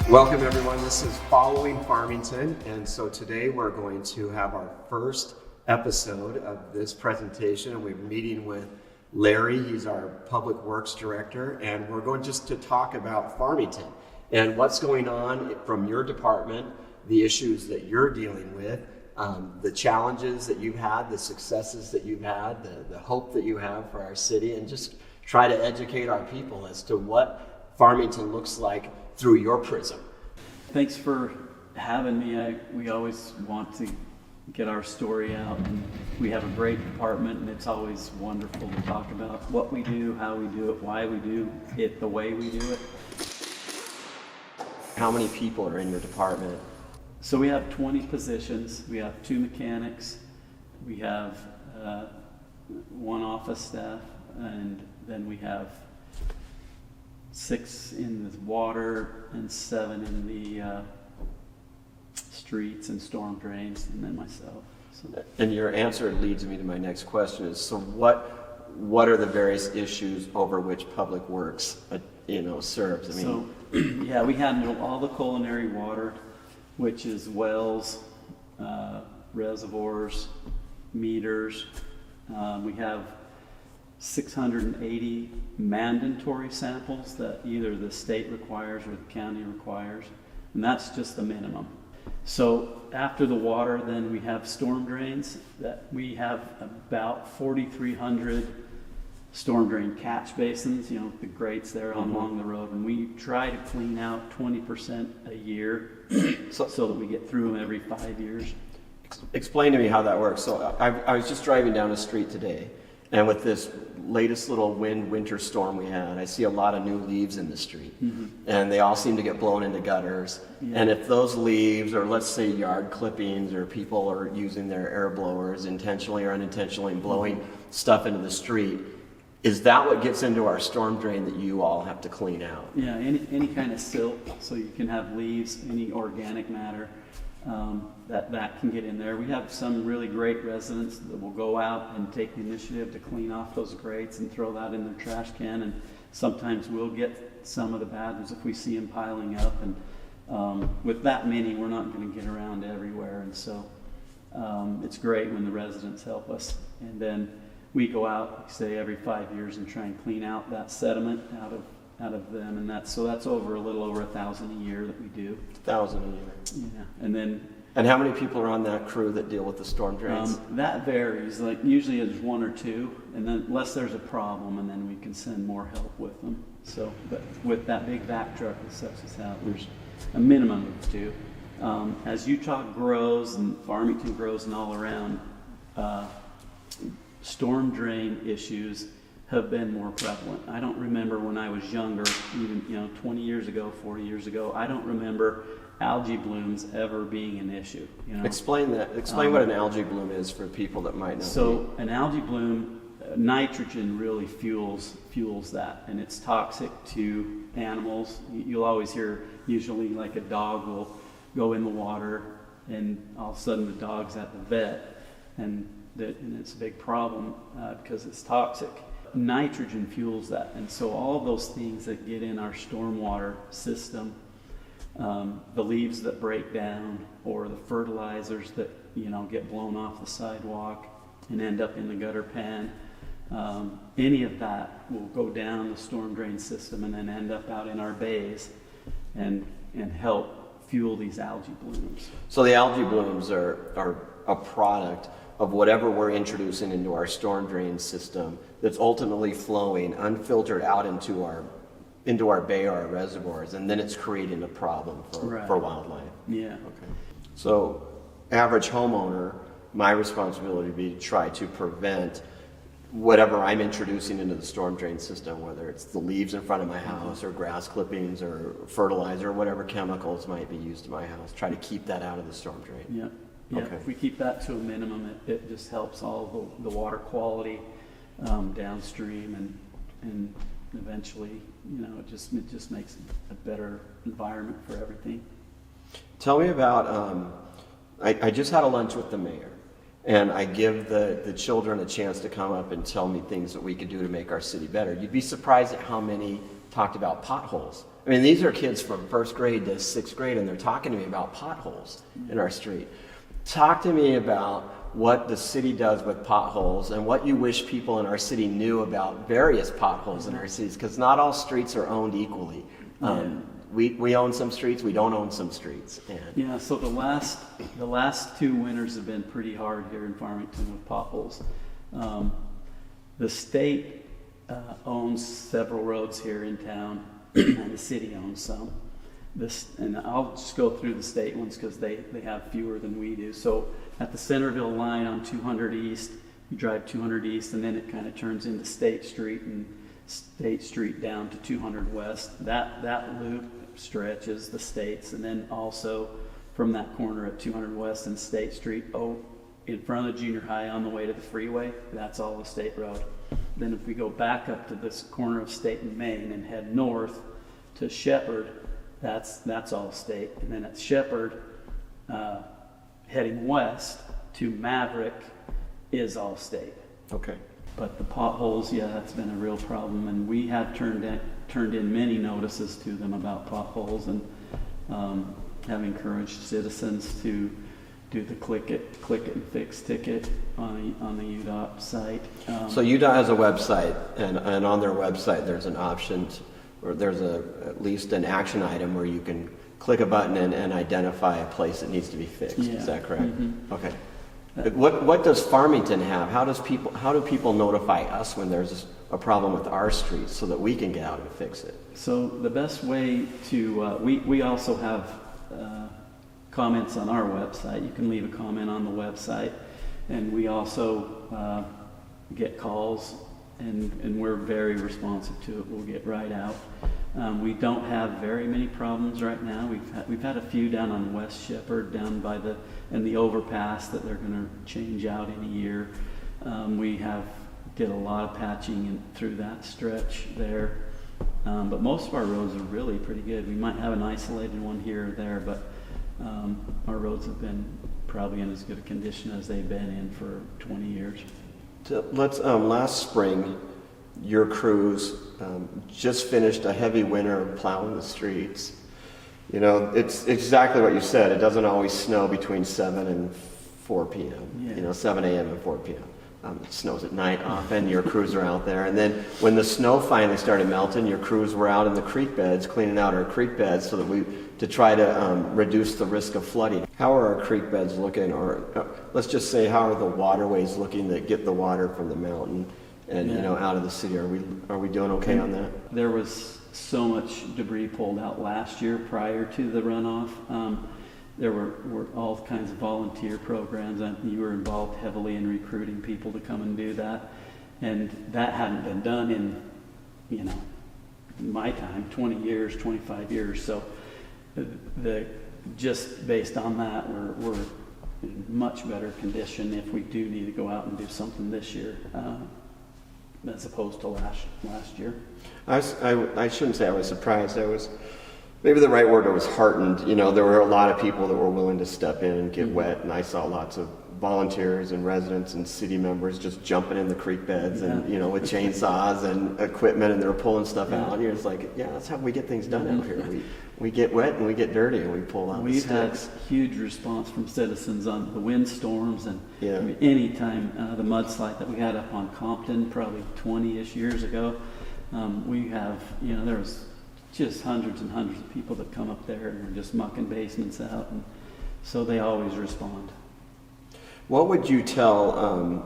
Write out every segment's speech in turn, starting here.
Welcome everyone, this is Following Farmington, and so today we're going to have our first episode of this presentation, and we're meeting with Larry. He's our Public Works Director, and we're going just to talk about Farmington and what's going on from your department, the issues that you're dealing with, the challenges that you've had, the successes that you've had, the hope that you have for our city, and just try to educate our people as to what Farmington looks like through your prism. Thanks for having me. We always want to get our story out, and we have a great department, and it's always wonderful to talk about what we do, how we do it, why we do it the way we do it. How many people are in your department? So we have 20 positions. We have 2 mechanics. We have 1 office staff, and then we have 6 in the water and 7 in the streets and storm drains, and then myself. So. And your answer leads me to my next question is, so what are the various issues over which Public Works serves? So yeah, we handle all the culinary water, which is wells, reservoirs, meters. We have 680 mandatory samples that either the state requires or the county requires, and that's just the minimum. So after the water, then we have storm drains. That we have about 4,300 storm drain catch basins, the grates there along the road, and we try to clean out 20% a year so that we get through them every 5 years. Explain to me how that works. So I was just driving down the street today, and with this latest little winter storm we had, I see a lot of new leaves in the street, and they all seem to get blown into gutters. Yeah. And if those leaves, or let's say yard clippings, or people are using their air blowers intentionally or unintentionally blowing stuff into the street, is that what gets into our storm drain that you all have to clean out? Yeah, any kind of silt, so you can have leaves, any organic matter. That can get in there. We have some really great residents that will go out and take the initiative to clean off those grates and throw that in their trash can, and sometimes we'll get some of the bad ones if we see them piling up, and with that many we're not going to get around everywhere, and so it's great when the residents help us, and then we go out, say, every 5 years and try and clean out that sediment out of them, and that's over a little over 1,000 a year that we do. 1,000 a year. Yeah, and how many people are on that crew that deal with the storm drains? That varies. Like usually it's 1 or 2, and then unless there's a problem, and then we can send more help with them. So, but with that big vac truck that sucks us out, there's a minimum of 2. As Utah grows and Farmington grows and all around, storm drain issues have been more prevalent. I don't remember when I was younger, even 20 years ago, 40 years ago, I don't remember algae blooms ever being an issue. Explain that. Explain what an algae bloom is for people that might not. So an algae bloom, nitrogen really fuels that, and it's toxic to animals. You'll always hear, usually like a dog will go in the water, and all of a sudden the dog's at the vet, and it's a big problem because it's toxic. Nitrogen fuels that, and so all of those things that get in our stormwater system, the leaves that break down, or the fertilizers that get blown off the sidewalk and end up in the gutter pan, any of that will go down the storm drain system and then end up out in our bays and help fuel these algae blooms. So the algae blooms are a product of whatever we're introducing into our storm drain system that's ultimately flowing unfiltered out into our bay or our reservoirs, and then it's creating a problem for wildlife. Yeah. Okay. So, average homeowner, my responsibility would be to try to prevent whatever I'm introducing into the storm drain system, whether it's the leaves in front of my house or grass clippings or fertilizer or whatever chemicals might be used in my house. Try to keep that out of the storm drain. Yeah. Yeah, okay. If we keep that to a minimum, it just helps all the water quality downstream, and eventually, it just makes a better environment for everything. Tell me about, I just had a lunch with the mayor, and I give the children a chance to come up and tell me things that we could do to make our city better. You'd be surprised at how many talked about potholes. I mean, these are kids from first grade to sixth grade, and they're talking to me about potholes in our street. Talk to me about what the city does with potholes and what you wish people in our city knew about various potholes in our cities, because not all streets are owned equally. We own some streets, we don't own some streets. And so the last 2 winters have been pretty hard here in Farmington with potholes. The state owns several roads here in town, and the city owns some. And I'll just go through the state ones because they have fewer than we do. So at the Centerville line on 200 East, you drive 200 East, and then it kind of turns into State Street and State Street down to 200 West. That loop stretches the states, and then also from that corner at 200 West and State Street, in front of the junior high on the way to the freeway, that's all the state road. Then if we go back up to this corner of State and Main and head north to Shepherd, that's all state. And then at Shepherd, heading west to Maverick is all state. Okay. But the potholes, that's been a real problem, and we have turned in many notices to them about potholes, and have encouraged citizens to do the click it and fix ticket on the UDOT site. So UDOT has a website, and on their website there's an option or there's at least an action item where you can click a button and identify a place that needs to be fixed. Is that correct? Mm-hmm. Okay. What does Farmington have? How do people notify us when there's a problem with our streets so that we can get out and fix it? So the best way to we also have comments on our website. You can leave a comment on the website, and we also get calls, and we're very responsive to it. We'll get right out. We don't have very many problems right now. We've had a few down on West Shepherd, down by the overpass that they're going to change out in a year. We did a lot of patching through that stretch there, but most of our roads are really pretty good. We might have an isolated one here or there, but our roads have been probably in as good a condition as they've been in for 20 years. So last spring, your crews just finished a heavy winter plowing the streets. You know, it's exactly what you said. It doesn't always snow between 7 and 4 p.m. Yeah. 7 a.m. and 4 p.m. It snows at night often. Your crews are out there. And then when the snow finally started melting, your crews were out in the creek beds, cleaning out our creek beds to try to reduce the risk of flooding. How are our creek beds looking? Or let's just say, how are the waterways looking that get the water from the mountain and out of the city? Are we doing okay on that? There was so much debris pulled out last year prior to the runoff. There were all kinds of volunteer programs, and you were involved heavily in recruiting people to come and do that. And that hadn't been done in, my time, 20 years, 25 years. So just based on that, we're in much better condition if we do need to go out and do something this year, as opposed to last year. I shouldn't say I was surprised. Maybe the right word was heartened. There were a lot of people that were willing to step in and get wet, and I saw lots of volunteers and residents and city members just jumping in the creek beds and with chainsaws and equipment, and they were pulling stuff out. And you're just like, that's how we get things done out here. We get wet and we get dirty and we pull out the sticks. We've had huge response from citizens on the windstorms and any time the mudslide that we had up on Compton probably 20-ish years ago. We have, there was just hundreds and hundreds of people that come up there and are just mucking basements out, and so they always respond. What would you tell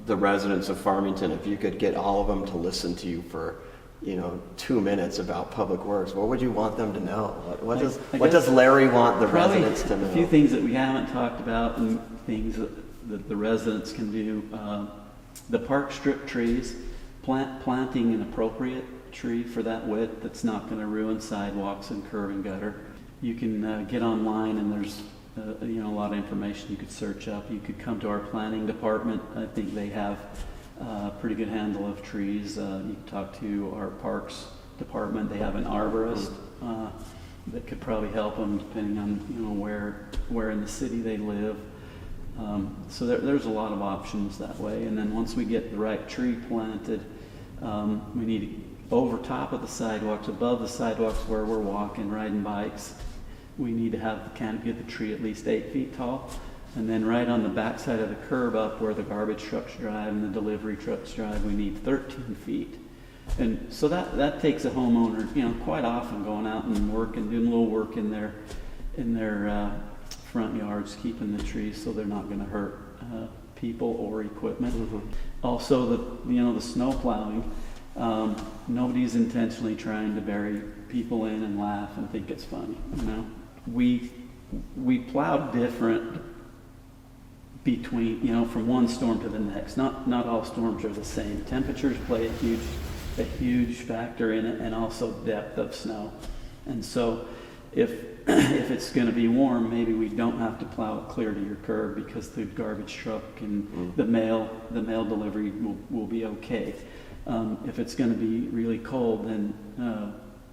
the residents of Farmington if you could get all of them to listen to you for 2 minutes about public works? What would you want them to know? What does Larry want the residents to know? A few things that we haven't talked about and things that the residents can do. The park strip trees, planting an appropriate tree for that width that's not going to ruin sidewalks and curb and gutter. You can get online, and there's a lot of information you could search up. You could come to our planning department. I think they have a pretty good handle of trees. You can talk to our parks department. They have an arborist that could probably help them depending on where in the city they live. So there's a lot of options that way. And then once we get the right tree planted, we need to over top of the sidewalks, above the sidewalks where we're walking, riding bikes, we need to have the canopy of the tree at least 8 feet tall. And then right on the back side of the curb up where the garbage trucks drive and the delivery trucks drive, we need 13 feet. And so that takes a homeowner, you know, quite often going out and working, doing a little work in their front yards, keeping the trees so they're not going to hurt people or equipment. Mm-hmm. Also, the snow plowing. Nobody's intentionally trying to bury people in and laugh and think it's funny. You know, we plow different between, you know, from one storm to the next. Not all storms are the same. Temperatures play a huge factor in it, and also depth of snow. And so if it's going to be warm, maybe we don't have to plow it clear to your curb because the garbage truck and the mail delivery will be okay. If it's going to be really cold, then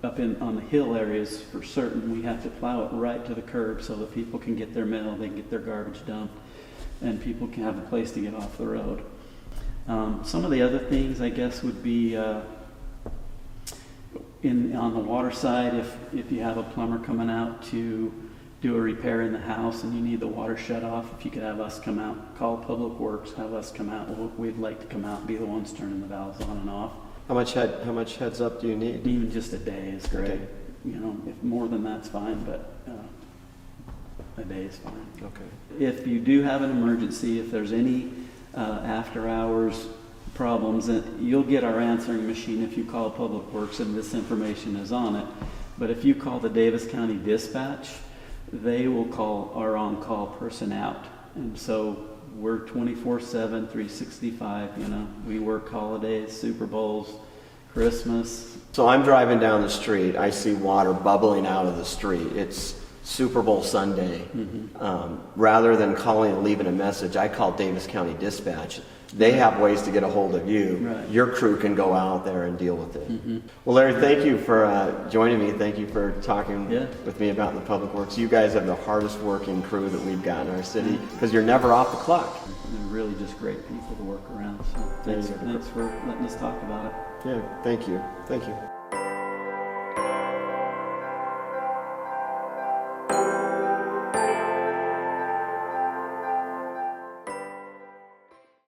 up on the hill areas for certain, we have to plow it right to the curb so that people can get their mail, they can get their garbage dumped, and people can have a place to get off the road. Some of the other things, I guess, would be on the water side, if you have a plumber coming out to do a repair in the house and you need the water shut off, if you could have us come out, call Public Works, have us come out. We'd like to come out and be the ones turning the valves on and off. How much heads up do you need? Even just a day is great. Okay. You know, if more than that's fine, but a day is fine. Okay. If you do have an emergency, if there's any after hours problems, you'll get our answering machine if you call Public Works, and this information is on it. But if you call the Davis County Dispatch, they will call our on-call person out. And so we're 24/7, 365, you know. We work holidays, Super Bowls, Christmas. So I'm driving down the street. I see water bubbling out of the street. It's Super Bowl Sunday. Mm-hmm. Rather than calling and leaving a message, I call Davis County Dispatch. They have ways to get a hold of you. Right. Your crew can go out there and deal with it. Mm-hmm. Well, Larry, thank you for joining me. Thank you for talking Yeah. with me about the Public Works. You guys have the hardest working crew that we've got in our city because you're never off the clock. They're really just great people to work around. So There you thanks go. for letting us talk about it. Yeah, thank you. Thank you.